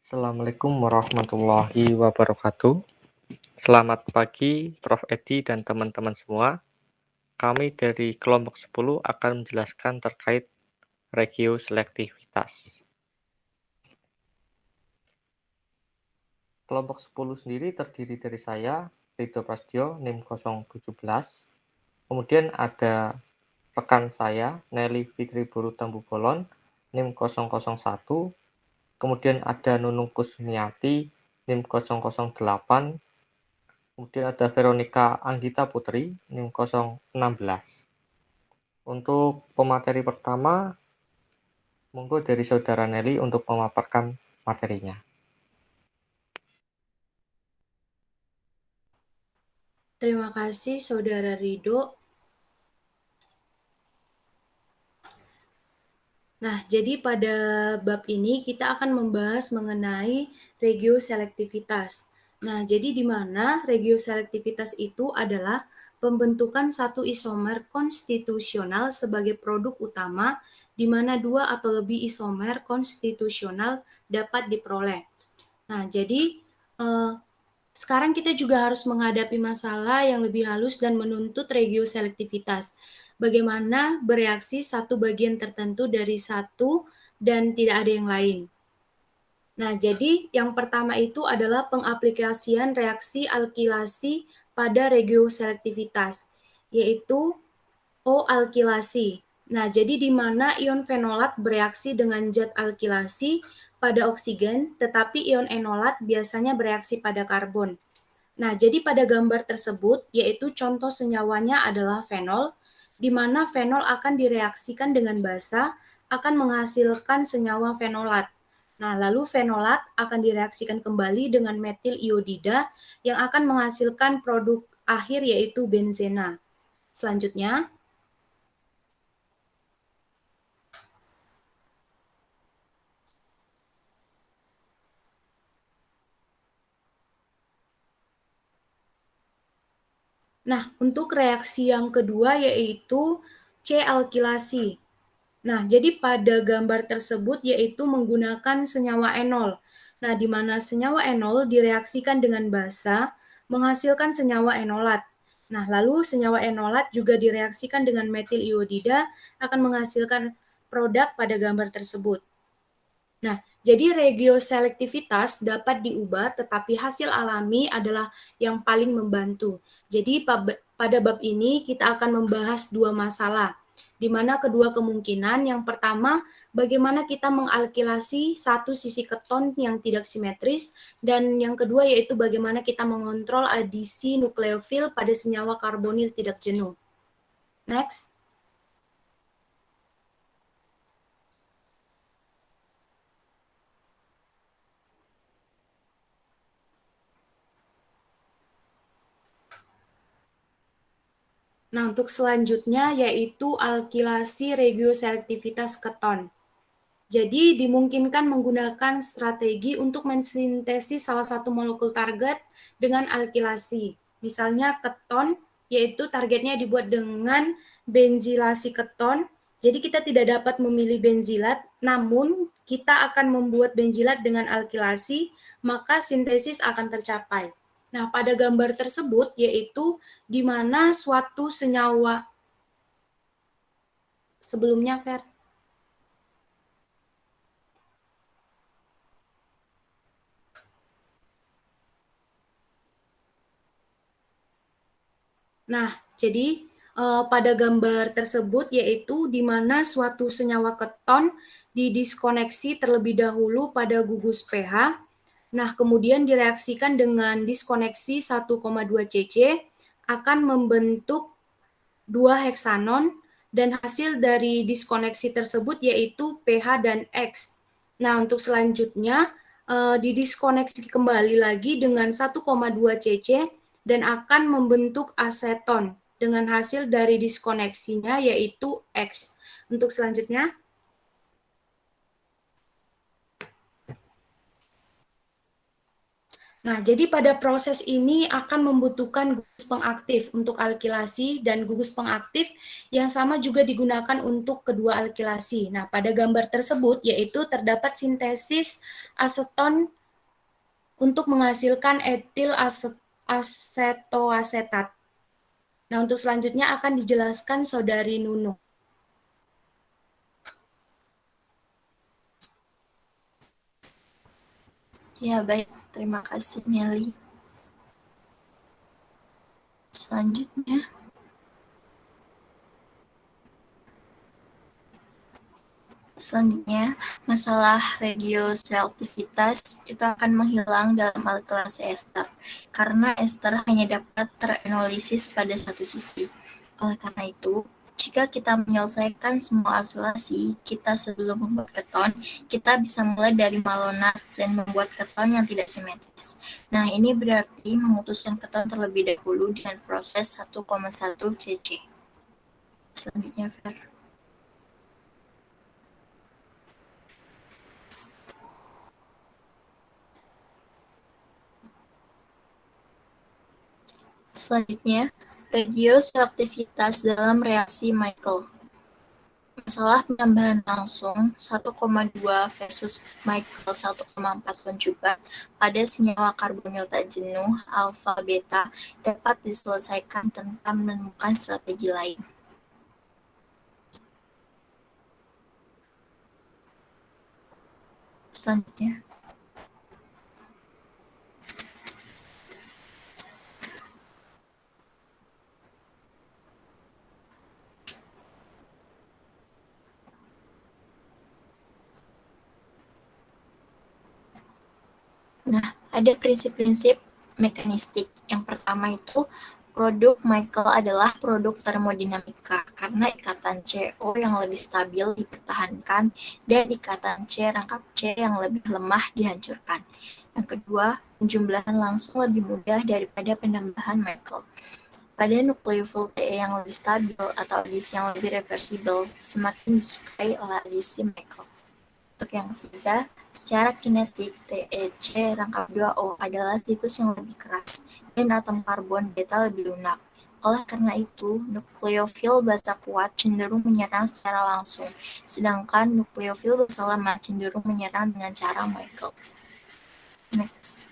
Assalamualaikum warahmatullahi wabarakatuh. Selamat pagi Prof. Edi dan teman-teman semua. Kami dari kelompok 10 akan menjelaskan terkait regioselektivitas. Kelompok 10 sendiri terdiri dari saya, Ridho Prasetyo, NIM 017. Kemudian ada rekan saya, Nelly Fitri Buru Tambu Bolon, NIM 001. Kemudian ada Nunung Kusmiati, NIM 008. Kemudian ada Veronica Anggita Putri, NIM 016. Untuk pemateri pertama, monggo dari Saudara Nelly untuk memaparkan materinya. Terima kasih Saudara Ridho. Nah, jadi pada bab ini kita akan membahas mengenai regioselektivitas. Nah, jadi di mana regioselektivitas itu adalah pembentukan satu isomer konstitusional sebagai produk utama di mana dua atau lebih isomer konstitusional dapat diperoleh. Nah, jadi sekarang kita juga harus menghadapi masalah yang lebih halus dan menuntut regioselektivitas. Bagaimana bereaksi satu bagian tertentu dari satu dan tidak ada yang lain. Nah, jadi yang pertama itu adalah pengaplikasian reaksi alkilasi pada regioselektivitas, yaitu O-alkilasi. Nah, jadi di mana ion fenolat bereaksi dengan zat alkilasi pada oksigen, tetapi ion enolat biasanya bereaksi pada karbon. Nah, jadi pada gambar tersebut, yaitu contoh senyawanya adalah fenol, di mana fenol akan direaksikan dengan basa, akan menghasilkan senyawa fenolat. Nah, lalu fenolat akan direaksikan kembali dengan metil iodida yang akan menghasilkan produk akhir yaitu benzena. Selanjutnya, nah, untuk reaksi yang kedua yaitu C-alkilasi. Nah, jadi pada gambar tersebut yaitu menggunakan senyawa enol. Nah, di mana senyawa enol direaksikan dengan basa menghasilkan senyawa enolat. Nah, lalu senyawa enolat juga direaksikan dengan metil iodida akan menghasilkan produk pada gambar tersebut. Nah, jadi regioselektivitas dapat diubah, tetapi hasil alami adalah yang paling membantu. Jadi pada bab ini kita akan membahas dua masalah, di mana kedua kemungkinan, yang pertama, bagaimana kita mengalkilasi satu sisi keton yang tidak simetris, dan yang kedua yaitu bagaimana kita mengontrol adisi nukleofil pada senyawa karbonil tidak jenuh. Next. Nah, untuk selanjutnya yaitu alkilasi regioselektivitas keton. Jadi dimungkinkan menggunakan strategi untuk mensintesis salah satu molekul target dengan alkilasi. Misalnya keton, yaitu targetnya dibuat dengan benzilasi keton. Jadi kita tidak dapat memilih benzilat, namun kita akan membuat benzilat dengan alkilasi, maka sintesis akan tercapai. Nah, pada gambar tersebut yaitu di mana suatu senyawa sebelumnya, Fer. Nah, jadi pada gambar tersebut yaitu di mana suatu senyawa keton didiskoneksi terlebih dahulu pada gugus pH. Nah, kemudian direaksikan dengan diskoneksi 1,2 cc akan membentuk 2 heksanon dan hasil dari diskoneksi tersebut yaitu pH dan X. Nah, untuk selanjutnya didiskoneksi kembali lagi dengan 1,2 cc dan akan membentuk aseton dengan hasil dari diskoneksinya yaitu X. Untuk selanjutnya, nah, jadi pada proses ini akan membutuhkan gugus pengaktif untuk alkilasi dan gugus pengaktif yang sama juga digunakan untuk kedua alkilasi. Nah, pada gambar tersebut yaitu terdapat sintesis aseton untuk menghasilkan etil asetoasetat. Nah, untuk selanjutnya akan dijelaskan Saudari Nunu. Ya, baik. Terima kasih, Nelly. Selanjutnya, masalah regioselektivitas itu akan menghilang dalam alkilasi ester, karena ester hanya dapat teranalisis pada satu sisi. Oleh karena itu, jika kita menyelesaikan semua alkilasi kita sebelum membuat keton, kita bisa mulai dari malonat dan membuat keton yang tidak simetris. Nah, ini berarti memutuskan keton terlebih dahulu dengan proses 1,1 cc. Selanjutnya, Fer. Selanjutnya, regioselektivitas dalam reaksi Michael. Masalah penambahan langsung 1,2 versus Michael 1,4 konjugat pada senyawa karbonil tak jenuh alfa beta dapat diselesaikan tanpa menemukan strategi lain. Selanjutnya, nah, ada prinsip-prinsip mekanistik. Yang pertama itu, produk Michael adalah produk termodinamika karena ikatan CO yang lebih stabil dipertahankan dan ikatan C rangkap C yang lebih lemah dihancurkan. Yang kedua, penjumlahan langsung lebih mudah daripada penambahan Michael. Pada nukleofil Te yang lebih stabil atau adisi yang lebih reversibel, semakin disukai oleh adisi Michael. Untuk yang ketiga, secara kinetik, TEC rangkap 2O adalah situs yang lebih keras dan atom karbon beta lebih lunak. Oleh karena itu, nukleofil basa kuat cenderung menyerang secara langsung, sedangkan nukleofil basa lemah cenderung menyerang dengan cara Michael. Next.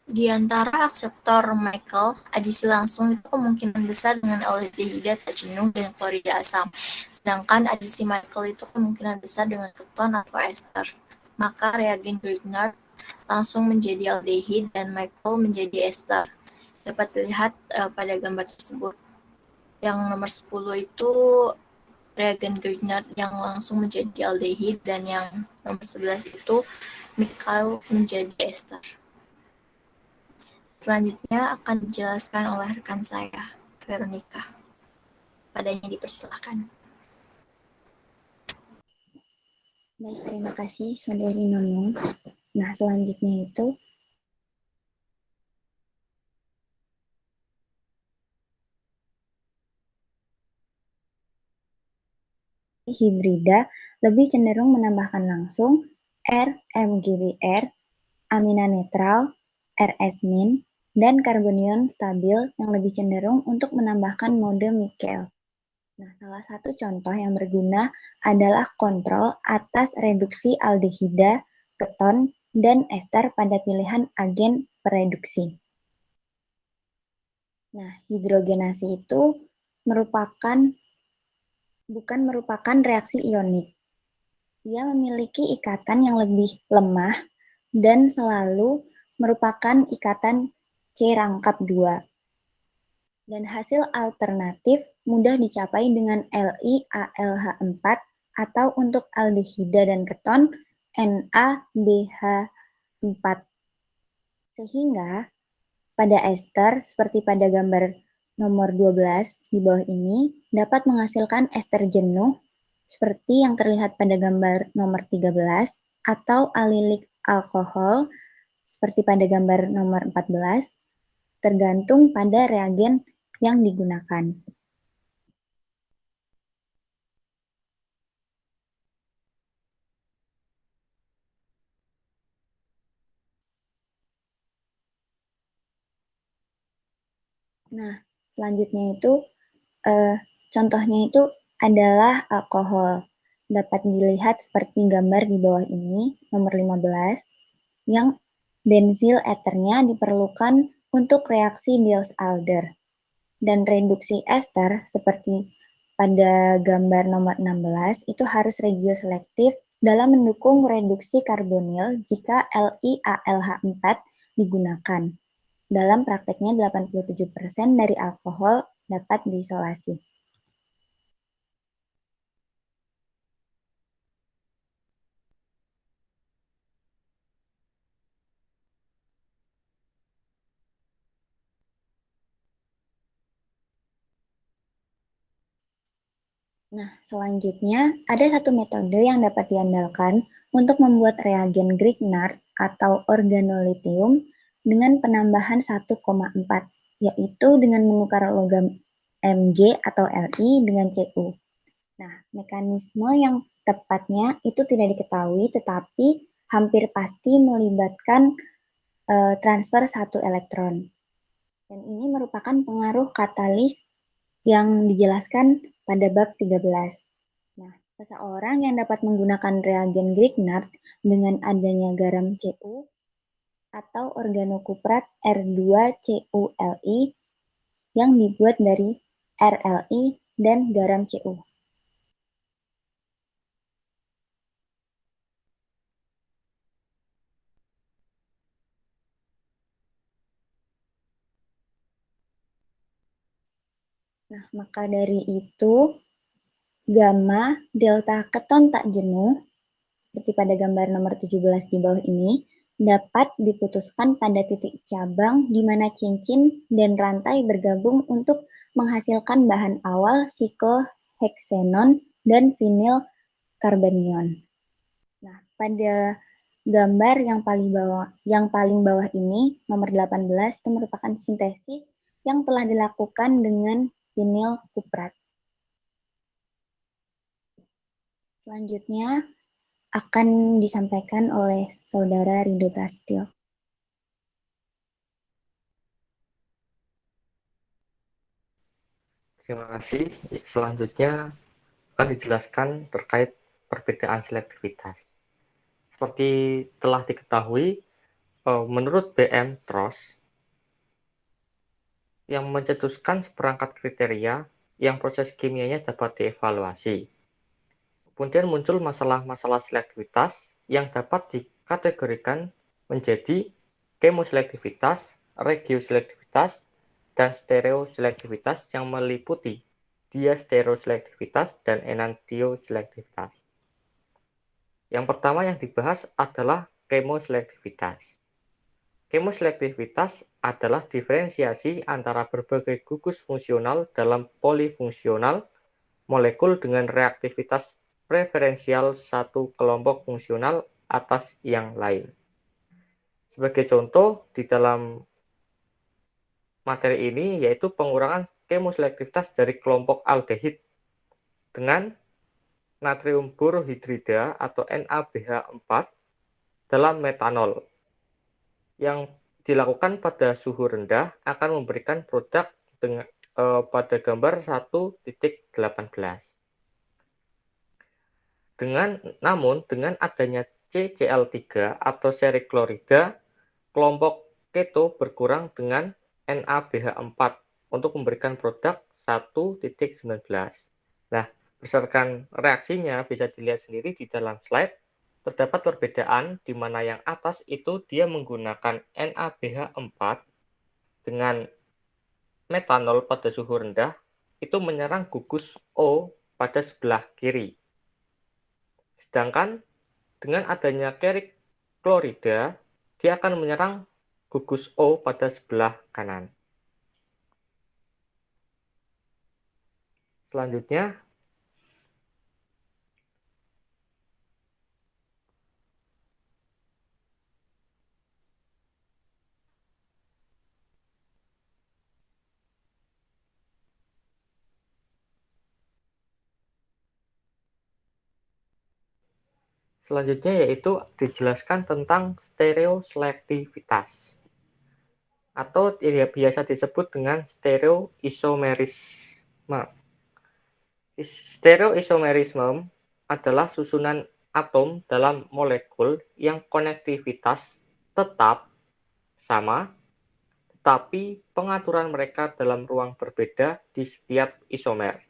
Di antara akseptor Michael, adisi langsung itu kemungkinan besar dengan aldehida tak jenuh dan klorida asam, sedangkan adisi Michael itu kemungkinan besar dengan keton atau ester. Maka reagen Grignard langsung menjadi aldehid dan Michael menjadi ester. Dapat dilihat pada gambar tersebut. Yang nomor 10 itu reagen Grignard yang langsung menjadi aldehid dan yang nomor 11 itu Michael menjadi ester. Selanjutnya akan dijelaskan oleh rekan saya, Veronica. Padanya dipersilakan. Baik, terima kasih Saudari Nunung. Nah, selanjutnya itu hibrida lebih cenderung menambahkan langsung R-MgBr, amina netral, RS-min, dan karbonion stabil yang lebih cenderung untuk menambahkan mode Michael. Nah, salah satu contoh yang berguna adalah kontrol atas reduksi aldehida, keton, dan ester pada pilihan agen pereduksi. Nah, hidrogenasi itu bukan merupakan reaksi ionik. Ia memiliki ikatan yang lebih lemah dan selalu merupakan ikatan C rangkap 2. Dan hasil alternatif mudah dicapai dengan LiAlH4 atau untuk aldehida dan keton NaBH4. Sehingga pada ester seperti pada gambar nomor 12 di bawah ini dapat menghasilkan ester jenuh seperti yang terlihat pada gambar nomor 13 atau alilik alkohol seperti pada gambar nomor 14 tergantung pada reagen yang digunakan. Nah, selanjutnya itu contohnya itu adalah alkohol. Dapat dilihat seperti gambar di bawah ini, nomor 15, yang bensil eternya diperlukan untuk reaksi Diels-Alder. Dan reduksi ester seperti pada gambar nomor 16 itu harus regioselektif dalam mendukung reduksi karbonil jika LiAlH4 digunakan. Dalam prakteknya 87% dari alkohol dapat diisolasi. Nah, selanjutnya ada satu metode yang dapat diandalkan untuk membuat reagen Grignard atau organolithium dengan penambahan 1,4, yaitu dengan menukar logam Mg atau Li dengan Cu. Nah, mekanisme yang tepatnya itu tidak diketahui, tetapi hampir pasti melibatkan transfer satu elektron. Dan ini merupakan pengaruh katalis yang dijelaskan pada bab 13. Nah, seseorang yang dapat menggunakan reagen Grignard dengan adanya garam Cu atau organokuprat R2CuLi yang dibuat dari RLi dan garam Cu. Nah, maka dari itu, gamma delta keton tak jenuh, seperti pada gambar nomor 17 di bawah ini, dapat diputuskan pada titik cabang di mana cincin dan rantai bergabung untuk menghasilkan bahan awal sikloheksenon dan vinil karbanion. Nah, pada gambar yang paling bawah ini, nomor 18, itu merupakan sintesis yang telah dilakukan dengan vinil kuprat. Selanjutnya akan disampaikan oleh Saudara Ridho Prasetyo. Terima kasih. Selanjutnya akan dijelaskan terkait perbedaan selektivitas. Seperti telah diketahui, menurut BM Trost, yang mencetuskan seperangkat kriteria yang proses kimianya dapat dievaluasi. Kemudian muncul masalah-masalah selektivitas yang dapat dikategorikan menjadi kemoselektivitas, regioselektivitas, dan stereoselektivitas yang meliputi diastereoselektivitas dan enantioselektivitas. Yang pertama yang dibahas adalah kemoselektivitas. Kemoselektivitas adalah diferensiasi antara berbagai gugus fungsional dalam polifungsional molekul dengan reaktivitas preferensial satu kelompok fungsional atas yang lain. Sebagai contoh, di dalam materi ini yaitu pengurangan kemoselektivitas dari kelompok aldehid dengan natrium borohidrida atau NaBH4 dalam metanol yang dilakukan pada suhu rendah akan memberikan produk pada gambar 1.18. Namun dengan adanya CCl3 atau seri klorida, kelompok keto berkurang dengan NaBH4 untuk memberikan produk 1.19. Nah, berdasarkan reaksinya bisa dilihat sendiri di dalam slide, terdapat perbedaan di mana yang atas itu dia menggunakan NaBH4 dengan metanol pada suhu rendah, itu menyerang gugus O pada sebelah kiri. Sedangkan dengan adanya kerik klorida, dia akan menyerang gugus O pada sebelah kanan. Selanjutnya, yaitu dijelaskan tentang stereoselektivitas. atau biasa disebut dengan stereoisomerisme. Stereoisomerisme adalah susunan atom dalam molekul yang konektivitas tetap sama, tetapi pengaturan mereka dalam ruang berbeda di setiap isomer.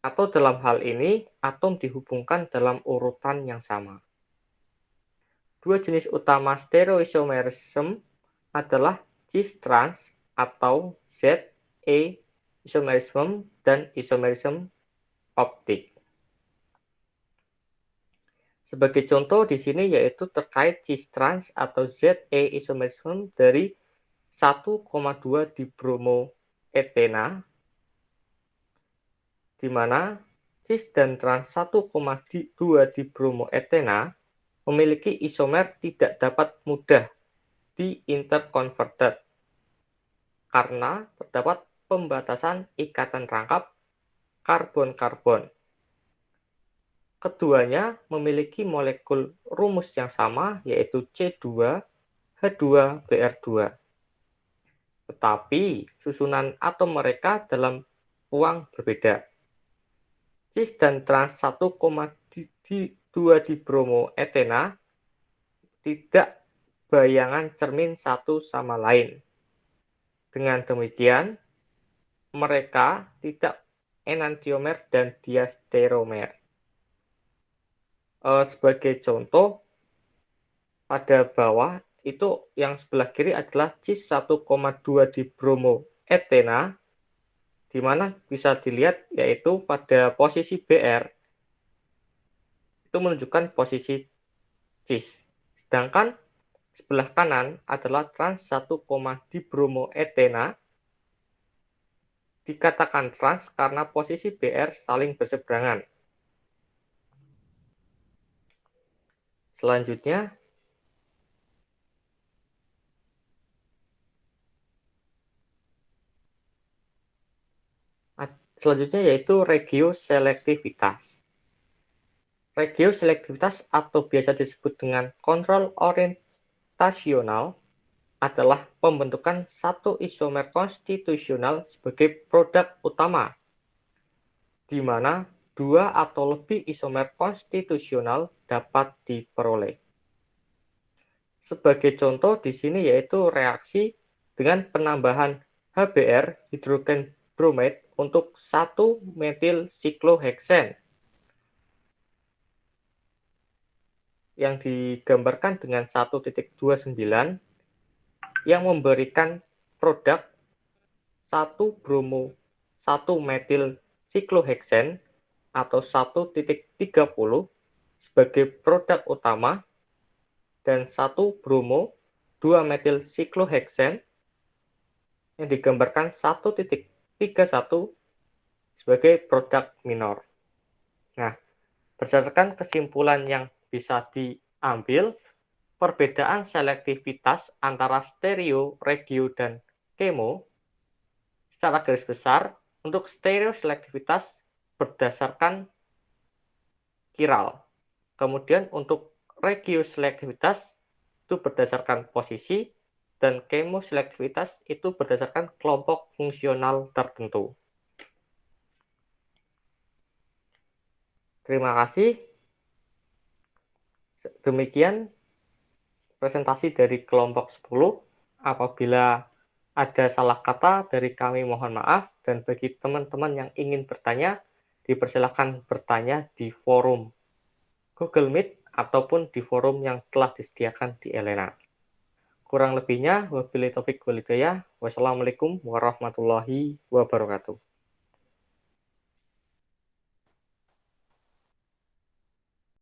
Atau dalam hal ini, atom dihubungkan dalam urutan yang sama. Dua jenis utama stereoisomerisme adalah cis-trans atau ZA isomerisme dan isomerisme optik. Sebagai contoh di sini yaitu terkait cis-trans atau ZA isomerisme dari 1,2 dibromoetena, di mana cis dan trans 1,2 dibromoetena memiliki isomer tidak dapat mudah di-interconverted karena terdapat pembatasan ikatan rangkap karbon-karbon. Keduanya memiliki molekul rumus yang sama, yaitu C2H2Br2. Tetapi susunan atom mereka dalam ruang berbeda. Cis dan trans 1,2 dibromoetena tidak bayangan cermin satu sama lain. Dengan demikian, mereka tidak enantiomer dan diastereomer. Sebagai contoh, pada bawah itu yang sebelah kiri adalah cis 1,2 dibromoetena, di mana bisa dilihat yaitu pada posisi Br itu menunjukkan posisi cis. Sedangkan sebelah kanan adalah trans 1, dibromoetena. Dikatakan trans karena posisi Br saling berseberangan. Selanjutnya, yaitu regioselektivitas. Regioselektivitas atau biasa disebut dengan kontrol orientasional adalah pembentukan satu isomer konstitusional sebagai produk utama, di mana dua atau lebih isomer konstitusional dapat diperoleh. Sebagai contoh di sini yaitu reaksi dengan penambahan HBr hidrogen bromide untuk 1 metil sikloheksen yang digambarkan dengan 1.29 yang memberikan produk 1 bromo 1 metil sikloheksen atau 1.30 sebagai produk utama dan 1 bromo 2 metil sikloheksen yang digambarkan 1.31 sebagai produk minor. Nah, berdasarkan kesimpulan yang bisa diambil, perbedaan selektivitas antara stereo, regio, dan kemo secara garis besar untuk stereo selektivitas berdasarkan kiral. Kemudian untuk regio selektivitas itu berdasarkan posisi dan kemo selektivitas itu berdasarkan kelompok fungsional tertentu. Terima kasih. Demikian presentasi dari kelompok 10. Apabila ada salah kata dari kami mohon maaf, dan bagi teman-teman yang ingin bertanya, dipersilakan bertanya di forum Google Meet ataupun di forum yang telah disediakan di Elena. Kurang lebihnya, wabillahi taufik wal hidayah. Wassalamualaikum warahmatullahi wabarakatuh.